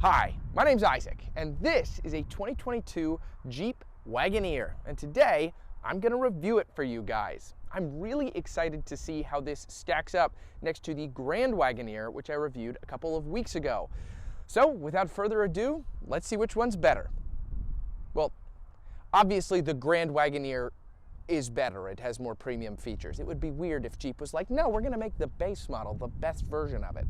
Hi, my name's Isaac, and this is a 2022 Jeep Wagoneer, and today I'm going to review it for you guys. I'm really excited to see how this stacks up next to the Grand Wagoneer, which I reviewed a couple of weeks ago. So, without further ado, let's see which one's better. Well, obviously the Grand Wagoneer is better. It has more premium features. It would be weird if Jeep was like, no, we're going to make the base model the best version of it.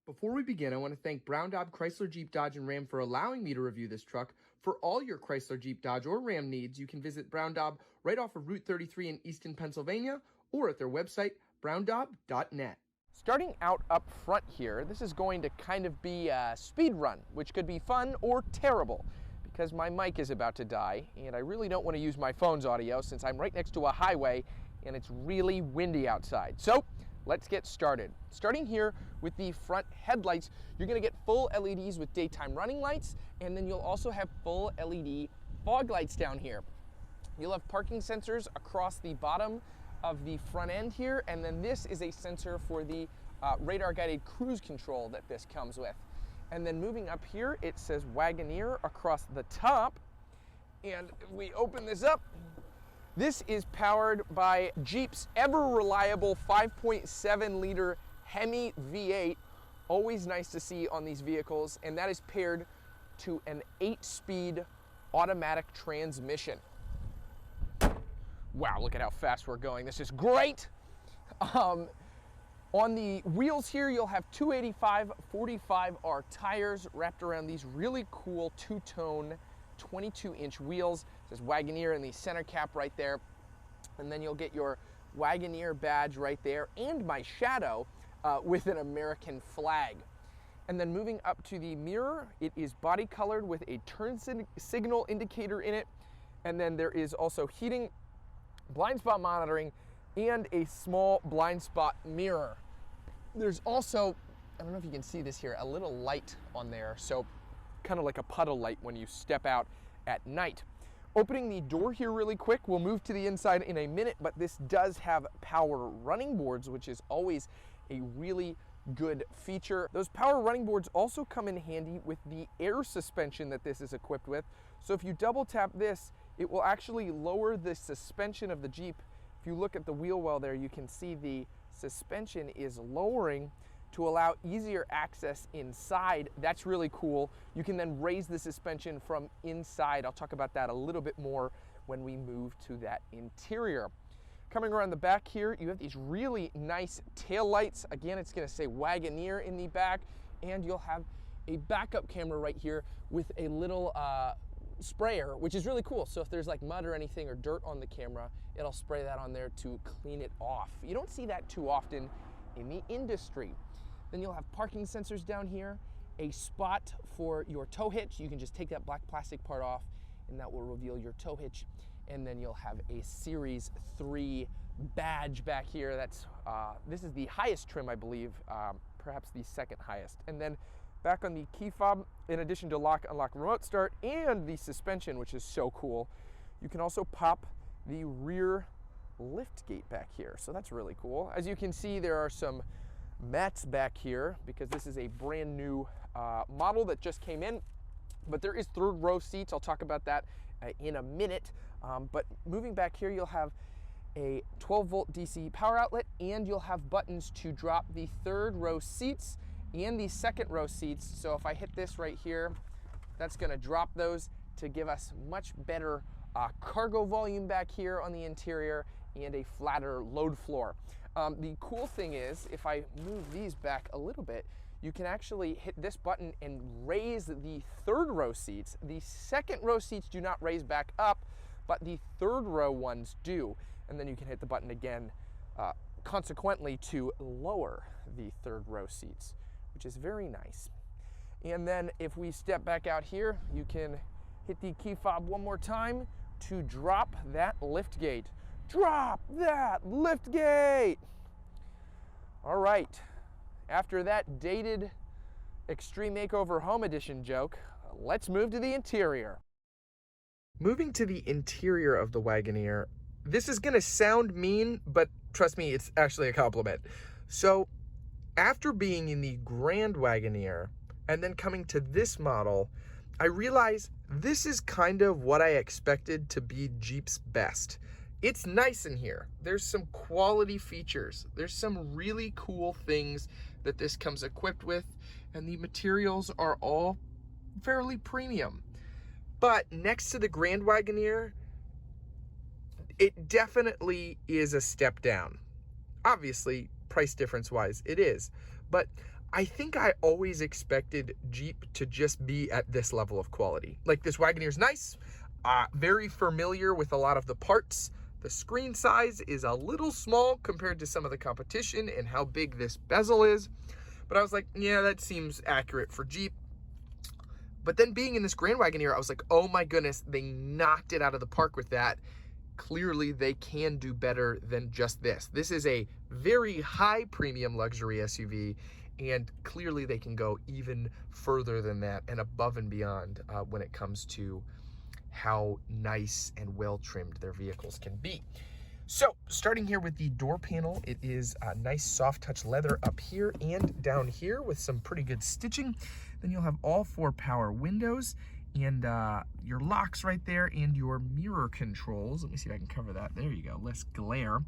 Before we begin, I want to thank Brown Daub Chrysler Jeep Dodge and Ram for allowing me to review this truck. For all your Chrysler Jeep Dodge or Ram needs, you can visit Brown Daub right off of Route 33 in Easton, Pennsylvania, or at their website, browndaub.net. Starting out up front here, this is going to kind of be a speed run, which could be fun or terrible, because my mic is about to die, and I really don't want to use my phone's audio since I'm right next to a highway, and it's really windy outside. So, let's get started. Starting here with the front headlights, you're going to get full LEDs with daytime running lights, and then you'll also have full LED fog lights down here. You'll have parking sensors across the bottom of the front end here, and then this is a sensor for the radar guided cruise control that this comes with. And then moving up here, it says Wagoneer across the top, and if we open this up, this is powered by Jeep's ever-reliable 5.7 liter Hemi V8, always nice to see on these vehicles, and that is paired to an 8-speed automatic transmission. Wow, look at how fast we're going. This is great. On the wheels here, you'll have 285 45R tires wrapped around these really cool two-tone 22-inch wheels. It says Wagoneer in the center cap right there. And then you'll get your Wagoneer badge right there and my shadow with an American flag. And then moving up to the mirror, it is body colored with a turn signal indicator in it. And then there is also heating, blind spot monitoring, and a small blind spot mirror. There's also, I don't know if you can see this here, a little light on there. So kind of like a puddle light when you step out at night. Opening the door here really quick, we'll move to the inside in a minute, but this does have power running boards, which is always a really good feature. Those power running boards also come in handy with the air suspension that this is equipped with. So if you double tap this, it will actually lower the suspension of the Jeep. If you look at the wheel well there, you can see the suspension is lowering to allow easier access inside. That's really cool. You can then raise the suspension from inside. I'll talk about that a little bit more when we move to that interior. Coming around the back here, you have these really nice tail lights. Again, it's gonna say Wagoneer in the back, and you'll have a backup camera right here with a little sprayer, which is really cool. So if there's like mud or anything or dirt on the camera, it'll spray that on there to clean it off. You don't see that too often in the industry. Then you'll have parking sensors down here, a spot for your tow hitch. You can just take that black plastic part off and that will reveal your tow hitch. And then you'll have a Series 3 badge back here. That's this is the highest trim, I believe, perhaps the second highest. And then back on the key fob, in addition to lock, unlock, remote start, and the suspension, which is so cool, you can also pop the rear lift gate back here. So that's really cool. As you can see, there are some mats back here because this is a brand new model that just came in, but there is third row seats. I'll talk about that in a minute. But moving back here, you'll have a 12-volt DC power outlet, and you'll have buttons to drop the third row seats and the second row seats. So if I hit this right here, that's going to drop those to give us much better cargo volume back here on the interior and a flatter load floor. The cool thing is, if I move these back a little bit, you can actually hit this button and raise the third row seats. The second row seats do not raise back up, but the third row ones do. And then you can hit the button again, consequently, to lower the third row seats, which is very nice. And then if we step back out here, you can hit the key fob one more time to drop that lift gate. Drop that lift gate! All right, after that dated Extreme Makeover Home Edition joke, let's move to the interior. Moving to the interior of the Wagoneer, this is gonna sound mean, but trust me, it's actually a compliment. So after being in the Grand Wagoneer and then coming to this model, I realized this is kind of what I expected to be Jeep's best. It's nice in here. There's some quality features. There's some really cool things that this comes equipped with, and the materials are all fairly premium. But next to the Grand Wagoneer, it definitely is a step down. Obviously, price difference wise, it is. But I think I always expected Jeep to just be at this level of quality. Like, this Wagoneer's nice, very familiar with a lot of the parts. The screen size is a little small compared to some of the competition and how big this bezel is. But I was like, yeah, that seems accurate for Jeep. But then being in this Grand Wagoneer, I was like, oh my goodness, they knocked it out of the park with that. Clearly, they can do better than just this. This is a very high premium luxury SUV, and clearly they can go even further than that and above and beyond when it comes to how nice and well trimmed their vehicles can be. So starting here with the door panel, it is a nice soft touch leather up here and down here with some pretty good stitching. Then you'll have all 4 power windows and your locks right there and your mirror controls. Let me see if I can cover that. There you go, less glare.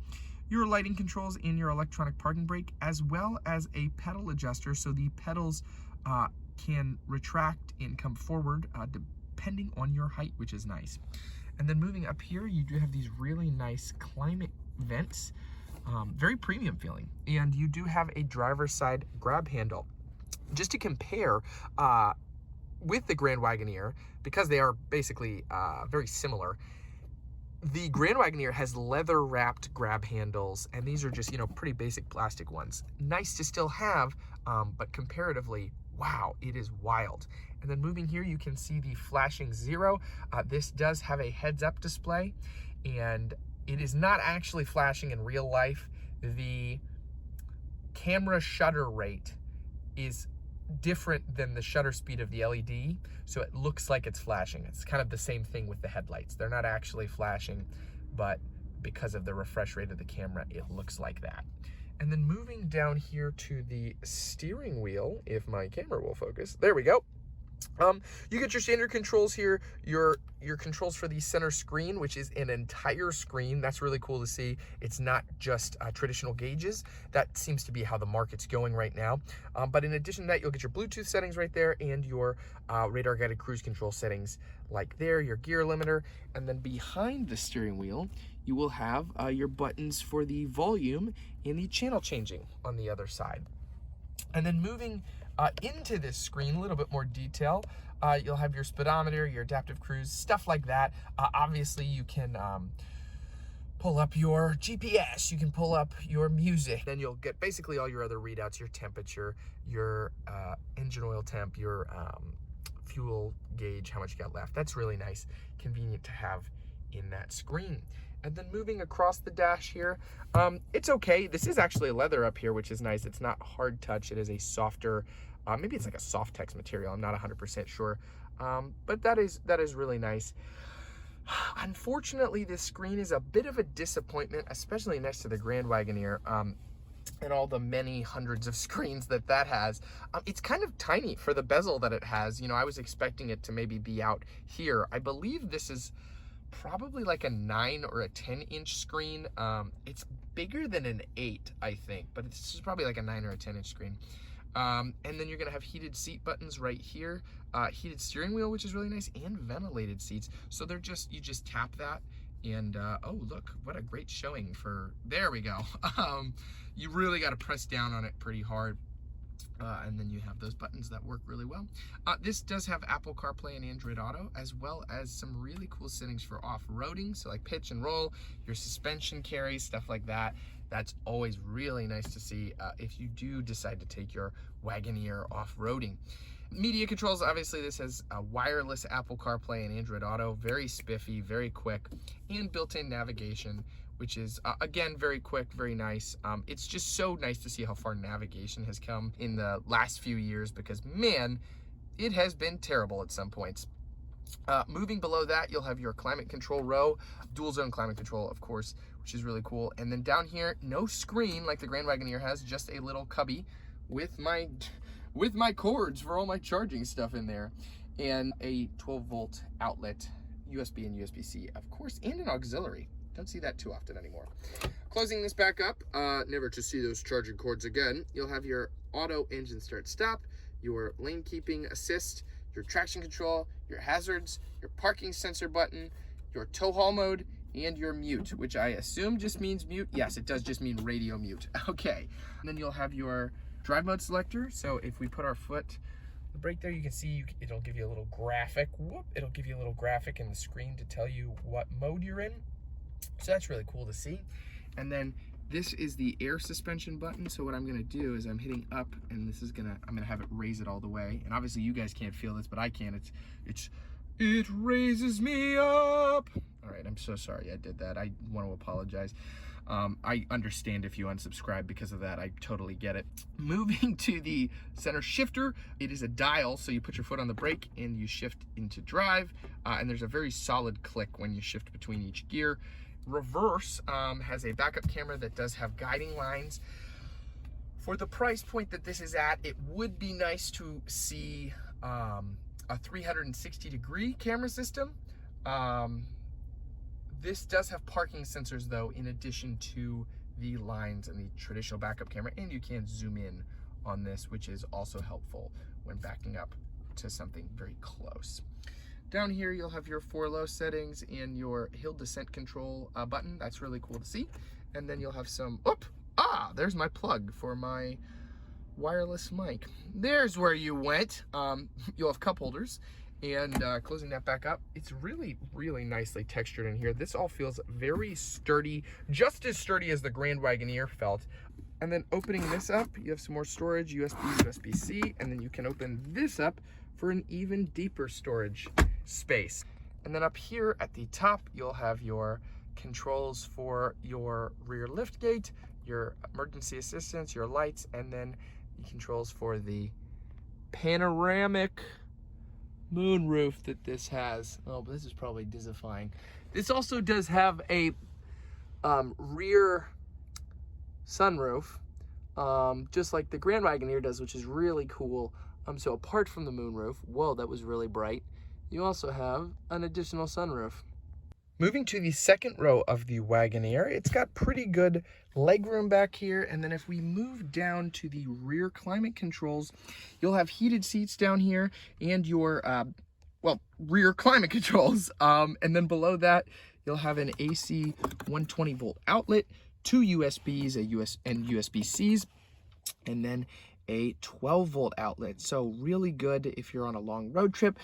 Your lighting controls and your electronic parking brake, as well as a pedal adjuster, so the pedals can retract and come forward depending on your height, which is nice. And then moving up here, you do have these really nice climate vents, very premium feeling. And you do have a driver's side grab handle. Just to compare with the Grand Wagoneer, because they are basically very similar, the Grand Wagoneer has leather wrapped grab handles, and these are just, you know, pretty basic plastic ones. Nice to still have, but comparatively, wow, it is wild. And then moving here, you can see the flashing 0. This does have a heads-up display, and it is not actually flashing in real life. The camera shutter rate is different than the shutter speed of the LED, so it looks like it's flashing. It's kind of the same thing with the headlights. They're not actually flashing, but because of the refresh rate of the camera, it looks like that. And then moving down here to the steering wheel, if my camera will focus, there we go. You get your standard controls here, your controls for the center screen, which is an entire screen. That's really cool to see. It's not just traditional gauges. That seems to be how the market's going right now. But in addition to that, you'll get your Bluetooth settings right there and your radar guided cruise control settings like there, your gear limiter. And then behind the steering wheel, you will have your buttons for the volume and the channel changing on the other side. And then moving into this screen, a little bit more detail, you'll have your speedometer, your adaptive cruise, stuff like that. Obviously, you can pull up your GPS, you can pull up your music. Then you'll get basically all your other readouts, your temperature, your engine oil temp, your fuel gauge, how much you got left. That's really nice, convenient to have in that screen. And then moving across the dash here, it's okay. This is actually leather up here, which is nice. It's not hard touch. It is a softer, maybe it's like a soft text material. I'm not 100% sure, but that is really nice. Unfortunately, this screen is a bit of a disappointment, especially next to the Grand Wagoneer and all the many hundreds of screens that has. It's kind of tiny for the bezel that it has. You know, I was expecting it to maybe be out here. I believe this is probably like a 9 or a 10-inch screen. It's bigger than an 8, I think, but this is probably like a 9 or a 10-inch screen. And then you're gonna have heated seat buttons right here, heated steering wheel, which is really nice, and ventilated seats. So they're just, you just tap that, and oh look, what a great showing for, there we go. You really gotta press down on it pretty hard. And then you have those buttons that work really well. This does have Apple CarPlay and Android Auto, as well as some really cool settings for off-roading, so like pitch and roll, your suspension carry, stuff like that. That's always really nice to see if you do decide to take your Wagoneer off-roading. Media controls, obviously this has wireless Apple CarPlay and Android Auto, very spiffy, very quick, and built-in navigation, which is, again, very quick, very nice. It's just so nice to see how far navigation has come in the last few years, because, man, it has been terrible at some points. Moving below that, you'll have your climate control row, dual zone climate control, of course, which is really cool. And then down here, no screen like the Grand Wagoneer has, just a little cubby with my cords for all my charging stuff in there, and a 12-volt outlet, USB and USB-C, of course, and an auxiliary. Don't see that too often anymore. Closing this back up, never to see those charging cords again. You'll have your auto engine start stop, your lane keeping assist, your traction control, your hazards, your parking sensor button, your tow haul mode, and your mute, which I assume just means mute. Yes, it does just mean radio mute. Okay, and then you'll have your drive mode selector. So if we put our foot on the brake there, you can see it'll give you a little graphic. It'll give you a little graphic in the screen to tell you what mode you're in. So that's really cool to see. And then this is the air suspension button. So what I'm gonna do is I'm hitting up, and this is I'm gonna have it raise it all the way. And obviously you guys can't feel this, but I can. It raises me up. All right, I'm so sorry I did that. I want to apologize. I understand if you unsubscribe because of that. I totally get it. Moving to the center shifter, it is a dial, so you put your foot on the brake and you shift into drive, and there's a very solid click when you shift between each gear. Reverse has a backup camera that does have guiding lines. For the price point that this is at, it would be nice to see a 360-degree camera system. This does have parking sensors though, in addition to the lines and the traditional backup camera, and you can zoom in on this, which is also helpful when backing up to something very close. Down here, you'll have your 4-low settings and your hill descent control button. That's really cool to see. And then you'll have some, there's my plug for my wireless mic. There's where you went. You'll have cup holders. And closing that back up, it's really, really nicely textured in here. This all feels very sturdy, just as sturdy as the Grand Wagoneer felt. And then opening this up, you have some more storage, USB, USB-C, and then you can open this up for an even deeper storage space. And then up here at the top, you'll have your controls for your rear lift gate, your emergency assistance, your lights, and then the controls for the panoramic moonroof that this has. Oh, but this is probably disifying. This also does have a rear sunroof, just like the Grand Wagoneer does, which is really cool. So apart from the moonroof, whoa, that was really bright, you also have an additional sunroof. Moving to the second row of the Wagoneer, it's got pretty good legroom back here. And then if we move down to the rear climate controls, you'll have heated seats down here and your, rear climate controls. And then below that, you'll have an AC 120-volt outlet, 2 USBs, and USB-Cs, and then a 12-volt outlet. So really good if you're on a long road trip.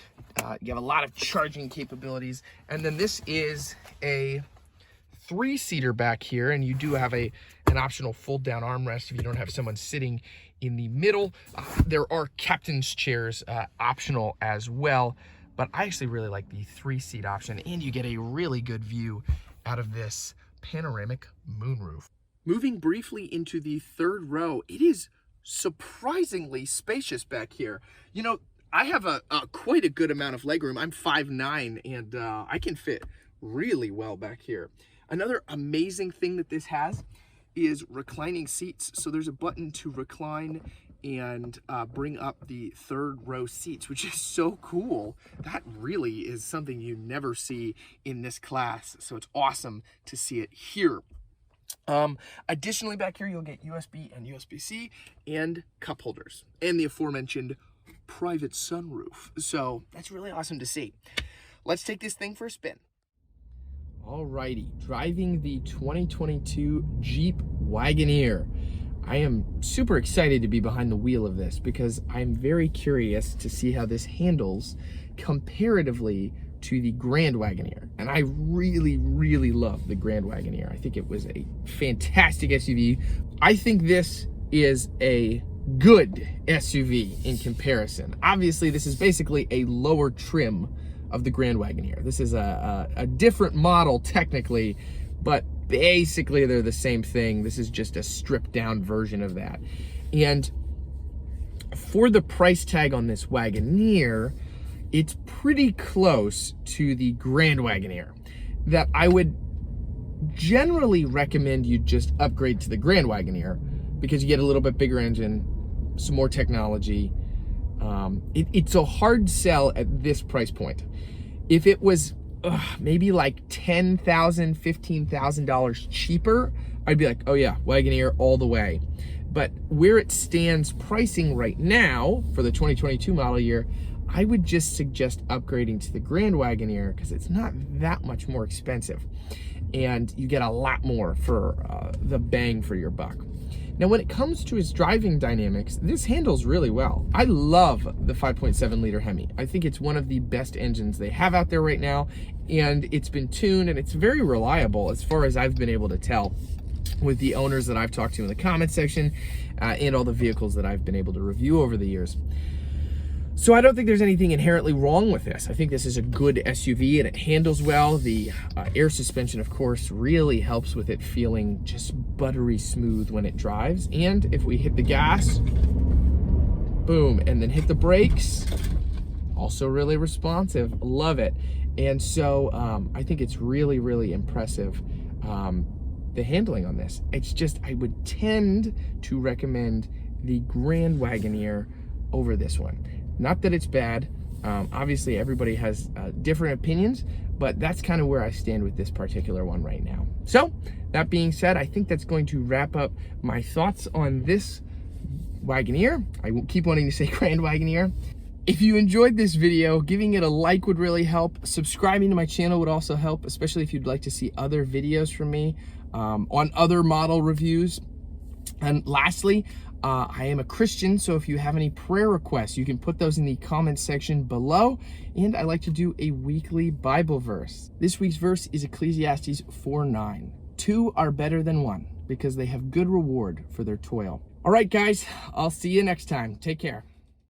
You have a lot of charging capabilities. And then this is a 3-seater back here, and you do have an optional fold-down armrest if you don't have someone sitting in the middle. There are captain's chairs optional as well, but I actually really like the 3-seat option, and you get a really good view out of this panoramic moonroof. Moving briefly into the third row, it is surprisingly spacious back here. You know, I have quite a good amount of legroom. I'm 5'9", and I can fit really well back here. Another amazing thing that this has is reclining seats. So there's a button to recline and bring up the third row seats, which is so cool. That really is something you never see in this class. So it's awesome to see it here. Additionally, back here, you'll get USB and USB-C and cup holders and the aforementioned private sunroof. So that's really awesome to see. Let's take this thing for a spin. Alrighty, driving the 2022 Jeep Wagoneer. I am super excited to be behind the wheel of this because I'm very curious to see how this handles comparatively to the Grand Wagoneer. And I really, really love the Grand Wagoneer. I think it was a fantastic SUV. I think this is a good SUV in comparison. Obviously, this is basically a lower trim of the Grand Wagoneer. This is a different model technically, but basically they're the same thing. This is just a stripped down version of that. And for the price tag on this Wagoneer, it's pretty close to the Grand Wagoneer, that I would generally recommend you just upgrade to the Grand Wagoneer because you get a little bit bigger engine, some more technology. It's a hard sell at this price point. If it was maybe like $10,000, $15,000 cheaper, I'd be like, oh yeah, Wagoneer all the way. But where it stands pricing right now for the 2022 model year, I would just suggest upgrading to the Grand Wagoneer because it's not that much more expensive and you get a lot more for the bang for your buck. Now, when it comes to its driving dynamics, this handles really well. I love the 5.7 liter Hemi. I think it's one of the best engines they have out there right now, and it's been tuned and it's very reliable as far as I've been able to tell with the owners that I've talked to in the comment section and all the vehicles that I've been able to review over the years. So I don't think there's anything inherently wrong with this. I think this is a good SUV and it handles well. The air suspension, of course, really helps with it feeling just buttery smooth when it drives. And if we hit the gas, boom, and then hit the brakes, also really responsive. Love it. And so I think it's really, really impressive, the handling on this. It's just, I would tend to recommend the Grand Wagoneer over this one. Not that it's bad. Obviously, everybody has different opinions, but that's kind of where I stand with this particular one right now. So, that being said, I think that's going to wrap up my thoughts on this Wagoneer. I will keep wanting to say Grand Wagoneer. If you enjoyed this video, giving it a like would really help. Subscribing to my channel would also help, especially if you'd like to see other videos from me on other model reviews. And lastly, I am a Christian, so if you have any prayer requests, you can put those in the comments section below. And I like to do a weekly Bible verse. This week's verse is Ecclesiastes 4:9. 2 are better than 1 because they have good reward for their toil. All right, guys, I'll see you next time. Take care.